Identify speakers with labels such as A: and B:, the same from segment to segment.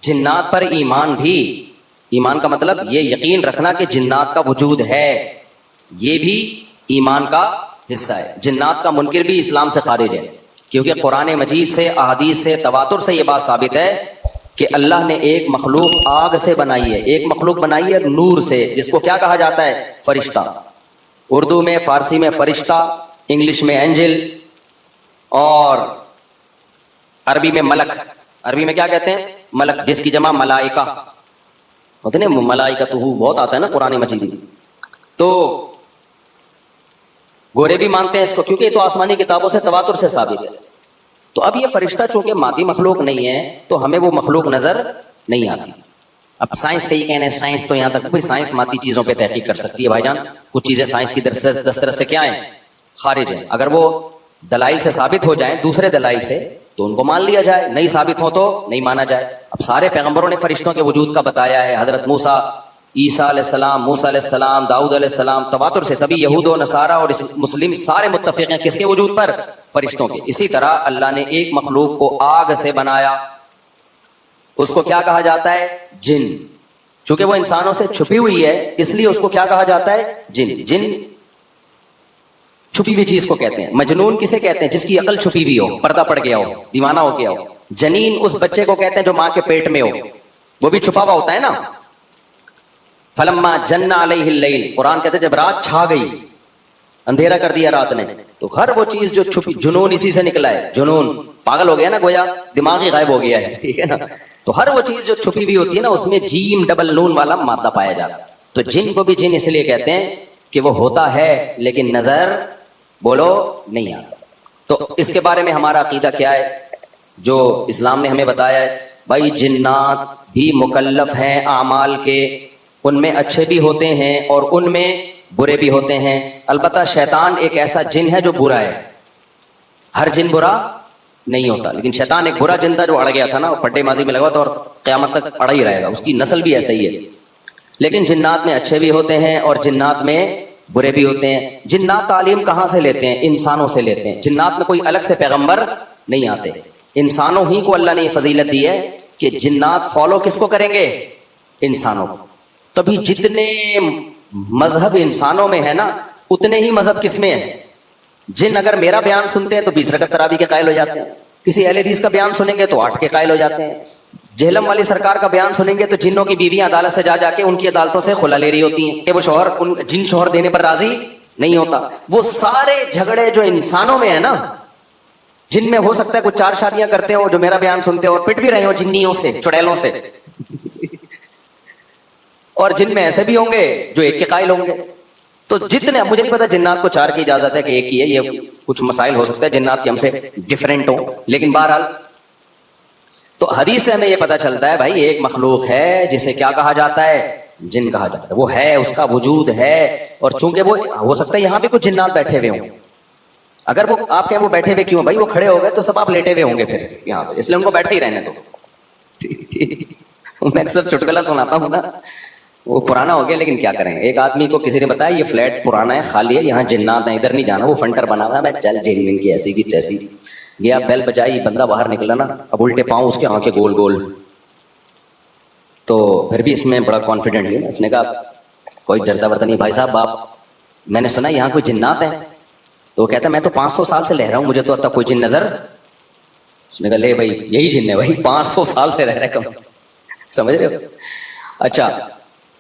A: جنات پر ایمان بھی، ایمان کا مطلب یہ یقین رکھنا کہ جنات کا وجود ہے، یہ بھی ایمان کا حصہ ہے۔ جنات کا منکر بھی اسلام سے خارج ہے، کیونکہ قرآن مجید سے، احادیث سے، تواتر سے یہ بات ثابت ہے کہ اللہ نے ایک مخلوق آگ سے بنائی ہے، ایک مخلوق بنائی ہے نور سے، جس کو کیا کہا جاتا ہے؟ فرشتہ۔ اردو میں، فارسی میں فرشتہ، انگلش میں اینجل، اور عربی میں ملک۔ عربی میں کیا کہتے ہیں؟ ملک، جس کی جمع ملائکہ ہوتے ہیں نا، ملائکتہ بہت آتا ہے نا قرآن مجید میں۔ تو گورے بھی مانتے ہیں اس کو، کیونکہ یہ تو آسمانی کتابوں سے، تواتر سے ثابت ہے۔ تو اب یہ فرشتہ چونکہ مادی مخلوق نہیں ہے تو ہمیں وہ مخلوق نظر نہیں آتی۔ اب سائنس کا یہ کہنا ہے، سائنس تو یہاں تک، بھائی سائنس مادی چیزوں پہ تحقیق کر سکتی ہے بھائی جان، کچھ چیزیں سائنس کی دسترس سے کیا ہیں؟ خارج ہیں۔ اگر وہ دلائل سے ثابت ہو جائیں، دوسرے دلائل سے، تو ان کو مان لیا جائے، نہیں ثابت ہو تو نہیں مانا جائے۔ اب سارے پیغمبروں نے فرشتوں کے وجود کا بتایا ہے، حضرت موسیٰ، عیسیٰ علیہ السلام، موسیٰ علیہ السلام، داؤد علیہ السلام، تواتر سے، تبھی یہود و نصارہ اور مسلم سارے متفق ہیں کس کے وجود پر؟ فرشتوں کے۔ اسی طرح اللہ نے ایک مخلوق کو آگ سے بنایا، اس کو کیا کہا جاتا ہے؟ جن۔ چونکہ وہ انسانوں سے چھپی ہوئی ہے اس لیے اس کو کیا کہا جاتا ہے؟ جن۔ جن چھپی ہوئی چیز کو کہتے ہیں۔ مجنون کسے کہتے ہیں؟ جس کی عقل چھپی ہوئی ہو، پردہ پڑ گیا ہو، دیوانہ ہو گیا ہو۔ جنین اس بچے کو کہتے ہیں جو ماں کے پیٹ میں ہو، وہ بھی چھپا ہوا ہوتا ہے نا۔ فلما جن علیہ اللیل، قرآن کہتے ہیں جب رات چھا گئی، اندھیرا کر دیا رات نے، تو ہر وہ چیز جو چھپی، جنون اسی سے نکلا ہے۔ جنون پاگل ہو گیا نا، گویا دماغ ہی غائب ہو گیا ہے، ٹھیک ہے نا۔ تو ہر وہ چیز جو چھپی ہوئی ہوتی ہے نا، اس میں جیم ڈبل نون والا مادہ پایا جاتا ہے۔ تو جن کو بھی جن اس لیے کہتے ہیں کہ وہ ہوتا ہے لیکن نظر، بولو، نہیں آتا۔ تو اس کے بارے میں ہمارا عقیدہ کیا ہے جو اسلام نے ہمیں بتایا ہے؟ بھائی جنات بھی مکلف ہیں اعمال کے، ان میں اچھے بھی ہوتے ہیں اور ان میں برے بھی ہوتے ہیں۔ البتہ شیطان ایک ایسا جن ہے جو برا ہے، ہر جن برا نہیں ہوتا، لیکن شیطان ایک برا جن تھا جو اڑ گیا تھا نا، وہ پٹے ماضی میں لگا تھا اور قیامت تک اڑا ہی رہے گا، اس کی نسل بھی ایسا ہی ہے۔ لیکن جنات میں اچھے بھی ہوتے ہیں اور جنات میں برے بھی ہوتے ہیں۔ جنات تعلیم کہاں سے لیتے ہیں؟ انسانوں سے لیتے ہیں۔ جنات میں کوئی الگ سے پیغمبر نہیں آتے، انسانوں ہی کو اللہ نے یہ فضیلت دی ہے کہ جنات فالو کس کو کریں گے؟ انسانوں کو۔ تبھی جتنے مذہب انسانوں میں ہے نا، اتنے ہی مذہب کس میں ہے؟ جن اگر میرا بیان سنتے ہیں تو 20 رکعت تراویح کے قائل ہو جاتے ہیں، کسی اہل حدیث کا بیان سنیں گے تو 8 کے قائل ہو جاتے ہیں، جہلم والی سرکار کا بیان سنیں گے تو جنوں کی بیویاں عدالت سے جا کے ان کی عدالتوں سے خلا لے رہی ہوتی ہیں کہ وہ شوہر جن شوہر دینے پر راضی نہیں ہوتا۔ وہ سارے جھگڑے جو انسانوں میں ہے نا، جن میں ہو سکتا ہے کچھ 4 شادیاں کرتے ہو جو میرا بیان سنتے ہو اور پٹ بھی رہے ہو جنیوں سے، چڑیلوں سے، اور جن میں ایسے بھی ہوں گے جو 1 کے قائل ہوں گے۔ تو جتنے، مجھے نہیں پتا جنات کو 4 کی اجازت ہے کہ 1 کی ہے، یہ کچھ مسائل ہو سکتا ہے جنات کے ہم سے ڈیفرنٹ ہو، لیکن بہرحال تو حدیث سے ہمیں یہ پتا چلتا ہے بھائی ایک مخلوق ہے جسے کیا کہا جاتا ہے؟ جن کہا جاتا ہے۔ وہ ہے، اس کا وجود ہے، اور چونکہ وہ ہو سکتا ہے یہاں بھی کچھ جنات بیٹھے ہوئے ہوں۔ اگر وہ آپ کہیں وہ بیٹھے ہوئے کیوں؟ بھائی وہ کھڑے ہو گئے تو سب آپ لیٹے ہوئے ہوں گے پھر یہاں پہ، اس لیے ان کو بیٹھے ہی رہنے دو۔ میں اکثر چٹکلا سناتا ہوں نا، وہ پرانا ہو گیا لیکن کیا کریں۔ ایک آدمی کو کسی نے بتایا یہ فلیٹ پرانا ہے، خالی ہے، یہاں جنات ہیں، ادھر نہیں جانا، وہ فنٹر بنا ہوا ہے۔ میں چل جن کی ایسی کی تیسی گیا، بیل بجائی، بندہ باہر نکلا نا، اب الٹے پاؤں اس کے آنکھیں گول گول، تو پھر بھی اس میں بڑا کانفیڈنٹ نہیں۔ اس نے کہا کوئی ڈرتا ورتا نہیں بھائی صاحب، آپ میں نے سنا یہاں کوئی جنات ہے؟ تو وہ کہتا میں تو 500 سال سے رہ رہا ہوں، مجھے تو اب تک کوئی جن نظر۔ اس نے کہا لے بھائی یہی جن ہے بھائی، 500 سال سے رہ رہے کم، سمجھ رہے ہو؟ اچھا،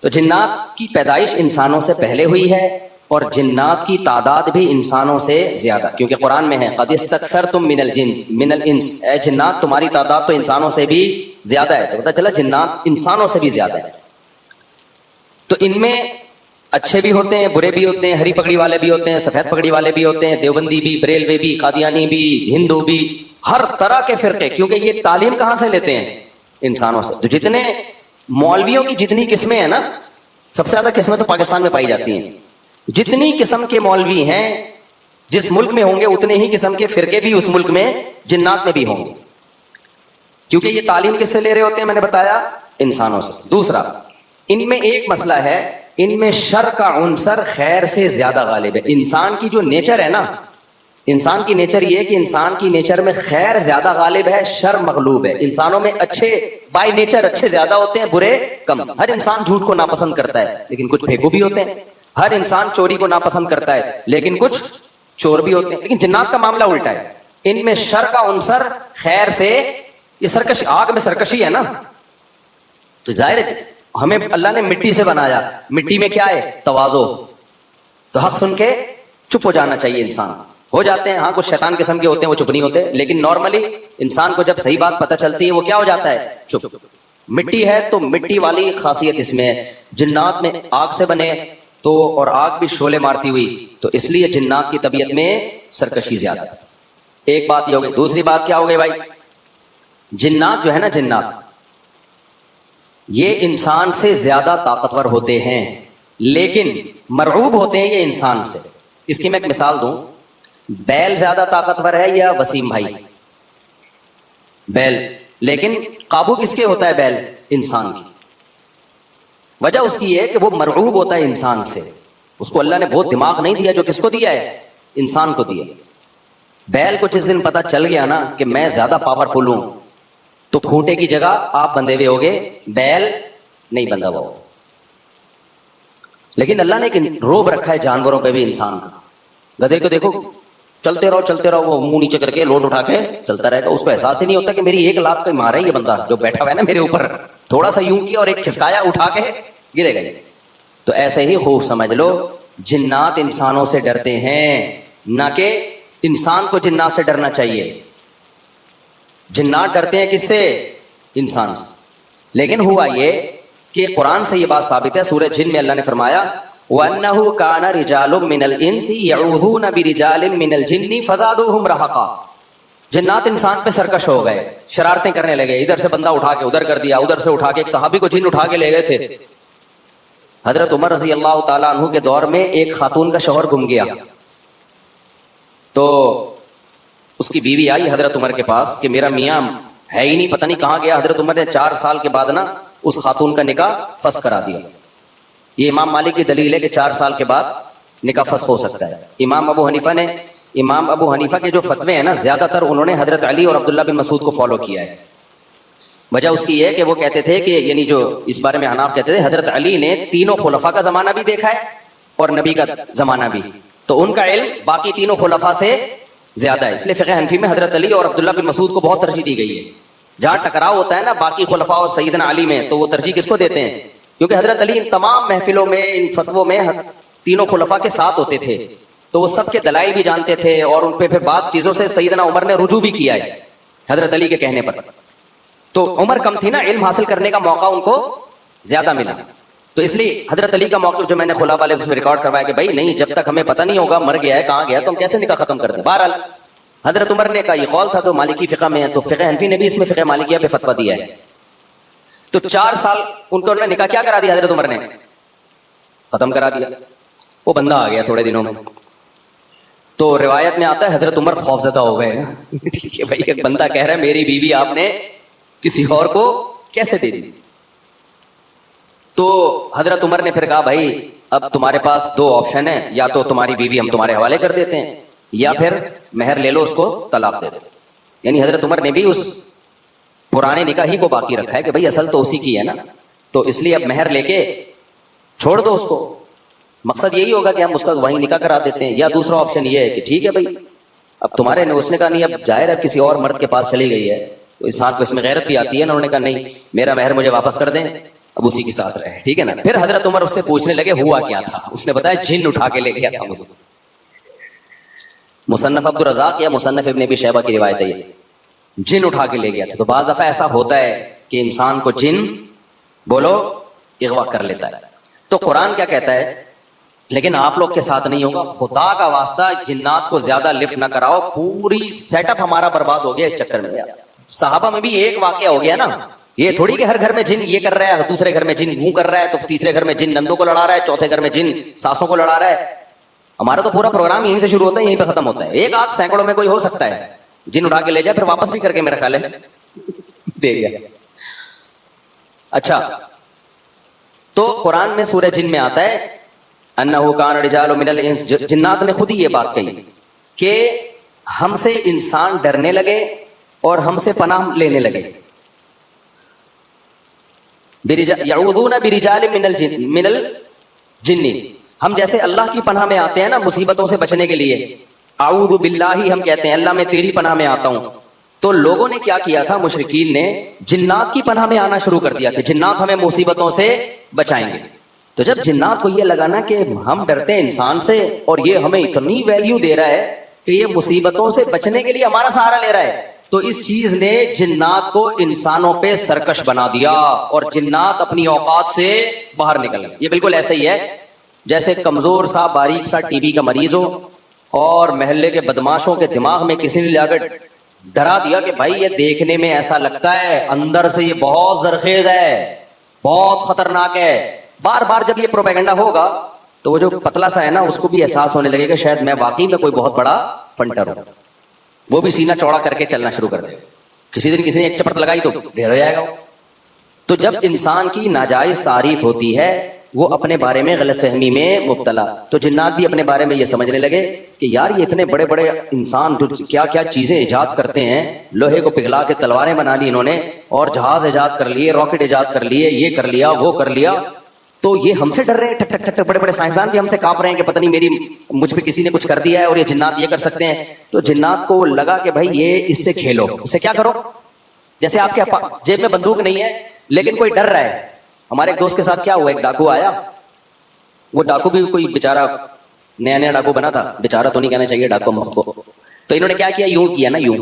A: تو جنات کی پیدائش انسانوں سے پہلے ہوئی ہے اور جنات کی تعداد بھی انسانوں سے زیادہ، کیونکہ قرآن میں ہے قد استکثرتم من الانس، اے جنات تمہاری تعداد تو انسانوں سے بھی زیادہ ہے۔ تو پتہ چلا جنات انسانوں سے بھی زیادہ ہے۔ تو ان میں اچھے بھی ہوتے ہیں، برے بھی ہوتے ہیں، ہری پگڑی والے بھی ہوتے ہیں، سفید پگڑی والے بھی ہوتے ہیں، دیوبندی بھی، بریلوی بھی، قادیانی بھی، ہندو بھی، ہر طرح کے فرقے، کیونکہ یہ تعلیم کہاں سے لیتے ہیں؟ انسانوں سے۔ تو جتنے مولویوں کی جتنی قسمیں ہیں نا، سب سے زیادہ قسمیں تو پاکستان میں پائی جاتی ہیں۔ جتنی قسم کے مولوی ہیں جس ملک میں ہوں گے، اتنے ہی قسم کے فرقے بھی اس ملک میں جنات میں بھی ہوں گے، کیونکہ یہ تعلیم کس سے لے رہے ہوتے ہیں؟ میں نے بتایا انسانوں سے۔ دوسرا، ان میں ایک مسئلہ ہے، ان میں شر کا عنصر خیر سے زیادہ غالب ہے۔ انسان کی جو نیچر ہے نا، انسان کی نیچر یہ ہے کہ انسان کی نیچر میں خیر زیادہ غالب ہے، شر مغلوب ہے. انسانوں میں اچھے بائی نیچر اچھے زیادہ ہوتے ہیں، برے کم. ہر انسان جھوٹ کو ناپسند کرتا ہے لیکن کچھ پھیکو بھی ہوتے ہیں. ہر انسان چوری کو ناپسند کرتا ہے لیکن کچھ چور بھی ہوتے ہیں. لیکن جنات کا معاملہ الٹا ہے، ان میں شر کا عنصر خیر سے، یہ سرکش آگ میں سرکشی ہے نا. تو ظاہر ہے ہمیں اللہ نے مٹی سے بنایا، مٹی میں کیا ہے؟ تواضع. تو حق سن کے چپ ہو جانا چاہیے. انسان ہو جاتے ہیں، ہاں کچھ شیطان قسم کے ہوتے ہیں وہ چپ نہیں ہوتے، لیکن نارملی انسان کو جب صحیح بات پتہ چلتی ہے وہ کیا ہو جاتا ہے؟ چپ. مٹی ہے تو مٹی والی خاصیت اس میں ہے. جنات میں آگ سے بنے تو، اور آگ بھی شعلے مارتی ہوئی، تو اس لیے جنات کی طبیعت میں سرکشی زیادہ ہے. ایک بات یہ ہو گئی. دوسری بات کیا ہو گئی بھائی؟ جنات جو ہے نا، جنات یہ انسان سے زیادہ طاقتور ہوتے ہیں لیکن مرعوب ہوتے ہیں یہ انسان سے. اس کی میں ایک مثال دوں. بیل زیادہ طاقتور ہے یا وسیم بھائی؟ بیل. لیکن قابو کس کے ہوتا ہے بیل؟ انسان کی. وجہ اس کی ہے کہ وہ مرعوب ہوتا ہے انسان سے. اس کو اللہ نے بہت دماغ نہیں دیا جو کس کو دیا ہے؟ انسان کو دیا. بیل کو جس دن پتا چل گیا نا کہ میں زیادہ پاورفل ہوں تو کھوٹے کی جگہ آپ بندھے ہوئے ہوگے، بیل نہیں بندھا ہوا. لیکن اللہ نے ایک روب رکھا ہے جانوروں پہ بھی انسان کا. گدھے کو دیکھو چلتے رہو وہ منہ نیچے کر کے لوٹ اٹھا کے چلتا رہے گا. اس کو احساس ہی نہیں ہوتا کہ میری 1 لاکھ کا مارا ہے یہ بندہ جو بیٹھا ہوا ہے نا میرے اوپر. تھوڑا سا یوں کیا اور ایک کھسکایا اٹھا کے گرے گئے. تو ایسے ہی خوب سمجھ لو جنات انسانوں سے ڈرتے ہیں، نہ کہ انسان کو جنات سے ڈرنا چاہیے. جنات ڈرتے ہیں کس سے؟ انسان سے. لیکن ہوا یہ کہ قرآن سے یہ بات ثابت ہے. سورہ جن میں اللہ نے فرمایا وَأَنَّهُ كَانَ رِجَالٌ مِّنَ الْإِنسِ يَعُوذُونَ بِرِجَالٍ مِّنَ الْجِنِّ فَزَادُوهُمْ رَهَقًا. جنات انسان پہ سرکش ہو گئے، شرارتیں کرنے لگے. ادھر سے بندہ اٹھا کے ادھر کر دیا، ادھر سے اٹھا کے. ایک صحابی کو جن اٹھا کے لے گئے تھے. حضرت عمر رضی اللہ تعالیٰ عنہ کے دور میں ایک خاتون کا شوہر گم گیا تو اس کی بیوی آئی حضرت عمر کے پاس کہ میرا میاں ہے ہی نہیں، پتہ نہیں کہاں گیا. حضرت عمر نے 4 سال کے بعد نا اس خاتون کا نکاح فسخ کرا دیا. یہ امام مالک کی دلیل ہے کہ 4 سال کے بعد نکاح فسخ ہو سکتا ہے. امام ابو حنیفہ کے جو فتوے ہیں نا زیادہ تر انہوں نے حضرت علی اور عبداللہ بن مسعود کو فالو کیا ہے. وجہ اس کی یہ ہے کہ وہ کہتے تھے کہ یعنی جو اس بارے میں حناف کہتے تھے حضرت علی نے تینوں خلفاء کا زمانہ بھی دیکھا ہے اور نبی کا زمانہ بھی، تو ان کا علم باقی تینوں خلفاء سے زیادہ ہے. اس لیے فقہ حنفی میں حضرت علی اور عبداللہ بن مسعود کو بہت ترجیح دی گئی ہے. جہاں ٹکراؤ ہوتا ہے نا باقی خلفاء اور سیدنا علی میں تو وہ ترجیح کس کو دیتے ہیں؟ کیونکہ حضرت علی ان تمام محفلوں میں ان فتووں میں تینوں خلفاء کے ساتھ ہوتے تھے تو وہ سب کے دلائل بھی جانتے تھے اور ان پہ پھر بعض چیزوں سے سیدنا عمر نے رجوع بھی کیا ہے حضرت علی کے کہنے پر. تو عمر کم تھی نا، علم حاصل کرنے کا موقع ان کو زیادہ ملا. تو اس لیے حضرت علی کا موقف جو میں نے خلا والے اس میں ریکارڈ کروایا کہ بھائی نہیں، جب تک ہمیں پتہ نہیں ہوگا مر گیا ہے کہاں گیا تو ہم کیسے نکاح ختم کر دیں. بہرحال حضرت عمر نے کا یہ قول تھا تو مالکی فقہ میں ہے، تو فقہ حنفی نے بھی اس میں فقہ مالکیہ پہ فتویٰ دیا ہے. تو 4 سال ان کو نکاح کیا کرا دیا حضرت عمر نے؟ ختم کرا دیا. وہ بندہ آ گیا تھوڑے دنوں میں. تو روایت میں آتا ہے حضرت عمر خوفزدہ ہو گئے کہ بھائی ایک بندہ کہہ رہا ہے میری بیوی آپ نے کسی اور کو کیسے دے دی. تو حضرت عمر نے پھر کہا بھائی اب تمہارے پاس 2 آپشن ہیں، یا تو تمہاری بیوی ہم تمہارے حوالے کر دیتے ہیں یا پھر مہر لے لو اس کو طلاق دے دو. یعنی حضرت عمر نے بھی اس پرانے نکاح ہی کو باقی رکھا ہے کہ بھائی اصل تو اسی کی ہے نا، تو اس لیے اب مہر لے کے چھوڑ دو اس کو. مقصد یہی ہوگا کہ ہم اس کا وہیں نکاح کرا دیتے ہیں. یا دوسرا آپشن یہ ہے کہ ٹھیک ہے بھائی اب تمہارے نے، اس نے کہا نہیں اب ظاہر ہے کسی اور مرد کے پاس چلی گئی ہے تو انسان کو اس میں غیرت بھی آتی ہے نا. انہوں نے کہا نہیں میرا مہر مجھے واپس کر دیں، اب اسی کے ساتھ رہے، ٹھیک ہے نا. پھر حضرت عمر اس سے پوچھنے لگے ہوا کیا تھا. اس نے بتایا جن اٹھا کے لے گیا تھا مجھے. مصنف عبدالرزاق یا مصنف ابن ابی شیبہ کی روایت ہے یہ، جن اٹھا کے لے گیا تھا. تو بعض دفعہ ایسا ہوتا ہے کہ انسان کو جن بولو اغوا کر لیتا ہے. تو قرآن کیا کہتا ہے لیکن آپ لوگ کے ساتھ نہیں ہوگا. خدا کا واسطہ جنات کو زیادہ لفٹ نہ کراؤ، پوری سیٹ اپ ہمارا برباد ہو گیا اس چکر میں. صحابہ میں بھی ایک واقعہ ہو گیا نا، یہ تھوڑی کہ ہر گھر میں جن یہ کر رہا ہے، دوسرے گھر میں جن یوں کر رہا ہے، تو تیسرے گھر میں جن نندوں کو لڑا رہا ہے، چوتھے گھر میں جن ساسوں کو لڑا رہا ہے. ہمارا تو پورا پروگرام یہیں سے شروع ہوتا ہے یہیں پہ ختم ہوتا ہے. ایک آدھ سینکڑوں میں کوئی ہو سکتا ہے جن اٹھا کے لے جائے پھر واپس بھی کر کے میرا خیال ہے دے گیا. اچھا تو قرآن میں سورہ جن میں آتا ہے انہ کان رجال من الانس، جنات نے خود ہی یہ بات کہی کہ ہم سے انسان ڈرنے لگے اور ہم سے پناہ لینے لگے. یعوذون برجال من الجن، ہم جیسے اللہ کی پناہ میں آتے ہیں نا مصیبتوں سے بچنے کے لیے، اعوذ باللہ ہم کہتے ہیں اللہ میں تیری پناہ میں آتا ہوں. تو لوگوں نے کیا کیا تھا، مشرکین نے جنات کی پناہ میں آنا شروع کر دیا کہ جنات ہمیں مصیبتوں سے بچائیں گے. تو جب جنات کو یہ لگا نا کہ ہم ڈرتے ہیں انسان سے اور یہ ہمیں اتنی ویلیو دے رہا ہے کہ یہ مصیبتوں سے بچنے کے لیے ہمارا سہارا لے رہا ہے، تو اس چیز نے جنات کو انسانوں پہ سرکش بنا دیا اور جنات اپنی اوقات سے باہر نکل گئے. یہ بالکل ایسا ہی ہے جیسے کمزور سا باریک سا ٹی بی کا مریض ہو اور محلے کے بدماشوں کے دماغ میں کسی نے لا کر ڈرا دیا کہ بھائی یہ دیکھنے میں ایسا لگتا ہے، اندر سے یہ بہت زرخیز ہے، بہت خطرناک ہے. بار بار جب یہ پروپیگنڈا ہوگا تو وہ جو پتلا سا ہے نا اس کو بھی احساس ہونے لگے کہ شاید میں واقعی میں کوئی بہت بڑا فنٹر ہوں. وہ بھی سینہ چوڑا کر کے چلنا شروع کر دے. کسی دن کسی نے ایک چپٹ لگائی تو ڈھیر ہو جائے گا. تو جب انسان کی ناجائز تعریف ہوتی ہے وہ اپنے بارے میں غلط فہمی میں مبتلا. تو جنات بھی اپنے بارے میں یہ سمجھنے لگے کہ یار یہ اتنے بڑے بڑے انسان جو کیا کیا چیزیں ایجاد کرتے ہیں، لوہے کو پگھلا کے تلواریں بنا لی انہوں نے، اور جہاز ایجاد کر لیے، راکٹ ایجاد کر لیے، یہ کر لیا وہ کر لیا، تو یہ ہم سے ڈر رہے ہیں. ٹھک ٹھک ٹھک بڑے بڑے سائنسدان بھی ہم سے کانپ رہے ہیں کہ پتہ نہیں مجھ پہ کسی نے کچھ کر دیا ہے اور یہ جنات یہ کر سکتے ہیں. تو جنات کو لگا کہ بھائی یہ اس سے کھیلو، اس سے کیا کرو. جیسے آپ کے جیب میں بندوق نہیں ہے لیکن کوئی ڈر رہا ہے. ہمارے ایک دوست کے ساتھ کیا ہوا، ایک ڈاکو آیا، وہ ڈاکو بھی کوئی بیچارہ نیا نیا ڈاکو بنا تھا، بیچارہ تو نہیں کہنا چاہیے ڈاکو کو. تو انہوں نے کیا کیا، یوں کیا نا، یوں.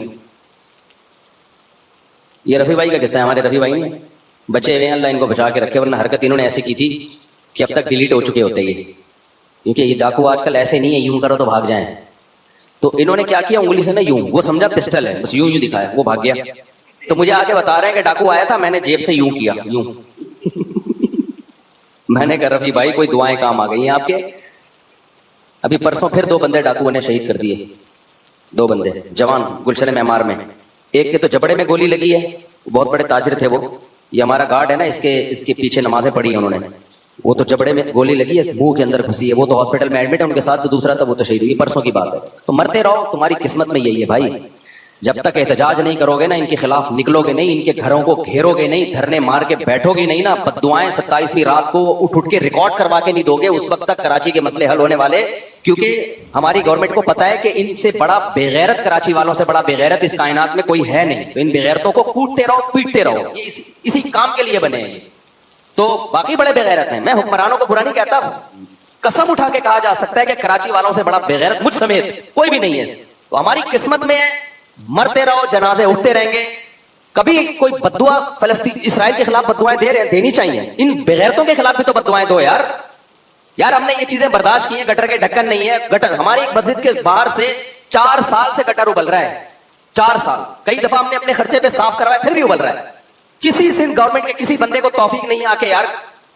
A: یہ رفیع بھائی کا قصہ ہے، ہمارے رفیع بھائی نے بچے ہوئے ہیں اللہ ان کو بچا کے رکھے، ورنہ حرکت انہوں نے ایسی کی تھی کہ اب تک ڈیلیٹ ہو چکے ہوتے یہ، کیونکہ یہ ڈاکو آج کل ایسے نہیں ہے یوں کرو تو بھاگ جائیں. تو انہوں نے کیا کیا، انگلی سے نا یوں، وہ سمجھا پسٹل ہے، بس یوں یوں دکھایا، وہ بھاگ گیا. تو مجھے آگے بتا رہے ہیں کہ ڈاکو آیا تھا، میں نے جیب سے یوں کیا، یوں. میں نے کہا رفیع بھائی کوئی دعائیں کام آ گئی ہیں آپ کے. ابھی پرسوں پھر 2 بندے ڈاکو نے شہید کر دیے، 2 بندے جوان گلشن معمار میں. ایک کے تو جبڑے میں گولی لگی ہے، بہت بڑے تاجر تھے وہ، یہ ہمارا گارڈ ہے نا، اس کے پیچھے نمازیں پڑھی انہوں نے. وہ تو جبڑے میں گولی لگی ہے، منہ کے اندر گھسی ہے، وہ تو ہاسپٹل میں ایڈمٹ ہے. ان کے ساتھ جو دوسرا تھا وہ تو شہید ہوئی، پرسوں کی بات ہے. تو مرتے رہو، تمہاری قسمت میں یہی ہے بھائی. جب تک احتجاج نہیں کرو گے نا، ان کے خلاف نکلو گے نہیں، ان کے گھروں کو گھیرو گے نہیں، دھرنے مار کے بیٹھو گے نہیں نا، بددعائیں 27ویں رات کو اٹھ کے ریکارڈ کروا کے نہیں دو گے، اس وقت تک کراچی کے مسئلے حل ہونے والے. کیونکہ ہماری گورنمنٹ کو پتا ہے کہ ان سے بڑا بےغیرت، کراچی والوں سے بڑا بےغیرت اس کائنات میں کوئی ہے نہیں. تو ان بےغیرتوں کو کوٹتے رہو، پیٹتے رہو، یہ اسی کام کے لیے بنے ہیں. تو باقی بڑے بےغیرت ہیں، میں حکمرانوں کو برا نہیں کہتا، قسم اٹھا کے کہا جا سکتا ہے کہ کراچی والوں سے بڑا بےغیرت مجھ سمیت کوئی بھی نہیں ہے. تو ہماری قسمت میں مرتے رہو، جنازے اٹھتے رہیں گے. کبھی کوئی بددعا فلسطین اسرائیل کے خلاف بددعائیں دے رہے ہیں، دینی چاہیے. ان بےغیرتوں کے خلاف بھی تو بددعائیں دو یار. ہم نے یہ چیزیں برداشت کی ہیں. گٹر کے ڈھکن نہیں ہے، گٹر ہماری ایک مسجد کے باہر سے 4 سال سے گٹر ابل رہا ہے. 4 سال کئی دفعہ ہم نے اپنے خرچے پہ صاف کروایا، پھر بھی ابل رہا ہے. کسی سندھ گورنمنٹ کے کسی بندے کو توفیق نہیں آ کے یار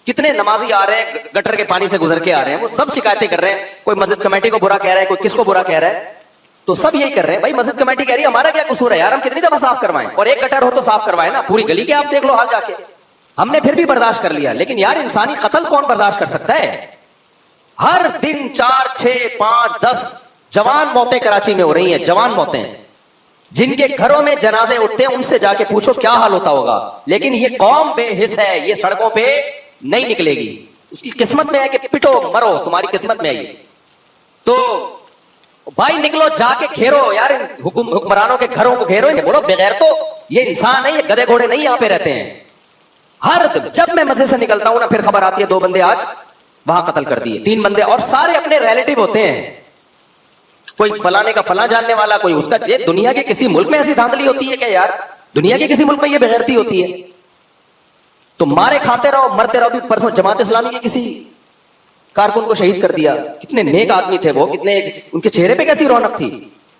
A: کتنے نمازی آ رہے ہیں گٹر کے پانی سے گزر کے آ رہے ہیں، وہ سب شکایتیں کر رہے ہیں. کوئی مسجد کمیٹی کو برا کہہ رہا ہے، کوئی کس کو برا کہہ رہا ہے. تو سب یہی کر رہے ہیں بھائی. مسجد کمیٹی کہہ رہی ہے ہمارا کیا قصور ہے یار، ہم کتنی دفعہ صاف کروائیں، اور ایک گٹر ہو تو صاف کروائیں نا، پوری گلی کے آپ دیکھ لو حال جا کے. ہم نے پھر بھی برداشت کر لیا. لیکن یار انسانی قتل کون برداشت کر سکتا ہے؟ ہر دن 4 6 5 10 جوان موتیں کراچی میں ہو رہی ہیں، جوان موتیں. جن کے گھروں میں جنازے اٹھتے ہیں ان سے جا کے پوچھو کیا حال ہوتا ہوگا. لیکن یہ قوم بے حس ہے، یہ سڑکوں پہ نہیں نکلے گی. اس کی قسمت میں ہے کہ پٹو مرو، تمہاری قسمت میں ہے یہ. تو بھائی نکلو، جا کے گھیرو یار حکمرانوں کے گھروں کو گھیرو. بولو بغیر تو یہ انسان ہے، یہ گدے گھوڑے نہیں یہاں پہ رہتے ہیں. ہر جب میں مسجد سے نکلتا ہوں نا پھر خبر آتی ہے 2 بندے آج وہاں قتل کر دیے، 3 بندے، اور سارے اپنے ریلیٹو ہوتے ہیں. کوئی فلانے کا فلاں جاننے والا، کوئی اس کا. یہ دنیا کے کسی ملک میں ایسی دھاندلی ہوتی ہے کہ یار دنیا کے کسی ملک میں یہ بغیرتی ہوتی ہے؟ تو مارے کھاتے رہو، مرتے رہو. بھی پرسوں جماعت اسلامی کے کسی کارکن کو شہید کر دیا. کتنے نیک آدمی تھے وہ، کتنے ان کے چہرے پہ کیسی رونق تھی.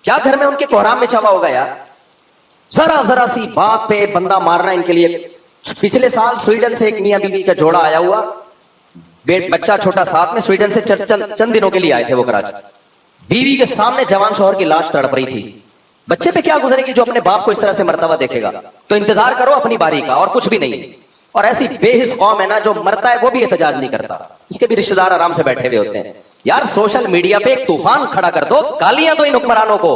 A: کیا گھر میں ان کے کوہرام میں چھوا ہوگا یار. ذرا ذرا سی بات پہ بندہ مارنا ان کے لیے. پچھلے سال سویڈن سے ایک میاں بیوی کا جوڑا آیا ہوا، بچہ چھوٹا ساتھ میں، سویڈن سے چند دنوں کے لیے آئے تھے وہ کراچی. بیوی کے سامنے جوان شوہر کی لاش تڑپ رہی تھی. بچے پہ کیا گزرے گی جو اپنے باپ کو اس طرح سے مرتا ہوا دیکھے گا. تو انتظار کرو اپنی باری کا، اور کچھ بھی نہیں. اور ایسی بے حس قوم ہے نا جو مرتا ہے وہ بھی احتجاج نہیں کرتا، اس کے بھی رشتہ دار آرام سے بیٹھے ہوئے ہوتے ہیں. یار سوشل میڈیا پہ ایک طوفان کھڑا کر دو، گالیاں دو ان حکمرانوں کو.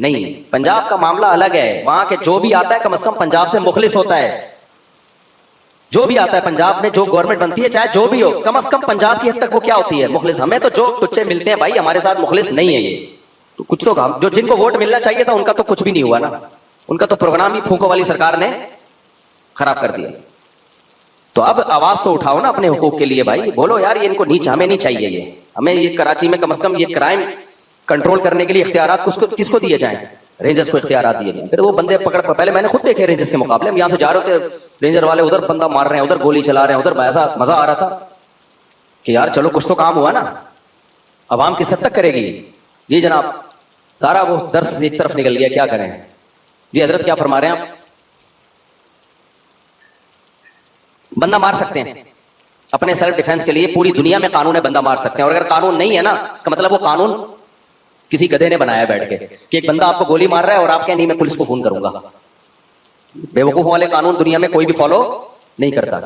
A: نہیں، پنجاب کا معاملہ الگ ہے. وہاں کے جو بھی آتا ہے کم از کم پنجاب سے مخلص ہوتا ہے. جو بھی آتا ہے پنجاب میں جو گورنمنٹ بنتی ہے چاہے جو بھی ہو، کم از کم پنجاب کی حد تک وہ کیا ہوتی ہے؟ مخلص. ہمیں تو جو ٹچے ملتے ہیں بھائی ہمارے ساتھ مخلص نہیں ہے یہ. تو کچھ تو جو جن کو ووٹ ملنا چاہیے تھا ان کا تو کچھ بھی نہیں ہوا نا. ان کا تو پروگرام ہی پھونکوں والی سرکار نے خراب کر دیا. تو اب آواز تو اٹھاؤ نا اپنے حقوق کے لیے بھائی. بولو یار یہ ان کو نیچ ہمیں نہیں چاہیے. یہ ہمیں یہ کراچی میں کم از کم یہ کرائم کنٹرول کرنے کے لیے اختیارات کس کو دیے جائیں؟ رینجرز کو اختیارات دیے جائیں. پھر وہ بندے پکڑ پہلے میں نے خود دیکھے رینجرز کے مقابلے. ہم یہاں سے جا رہے تھے رینجر والے ادھر بندہ مار رہے ہیں ادھر گولی چلا رہے ہیں ادھر. ایسا مزہ آ رہا تھا کہ یار چلو کچھ تو کام ہوا نا. عوام کس حد تک کرے گی یہ جناب؟ سارا وہ درس ایک طرف نکل گیا. کیا کریں یہ حضرت کیا فرما رہے ہیں؟ آپ بندہ مار سکتے ہیں اپنے سیلف ڈیفینس کے لیے. پوری دنیا میں قانون ہے بندہ مار سکتے ہیں. اور اگر قانون نہیں ہے نا اس کا مطلب وہ قانون کسی گدھے نے بنایا بیٹھ کے کہ ایک بندہ آپ کو گولی مار رہا ہے اور آپ کہیں نہیں میں پولیس کو فون کروں گا. بے وقوف والے قانون دنیا میں کوئی بھی فالو نہیں کرتا.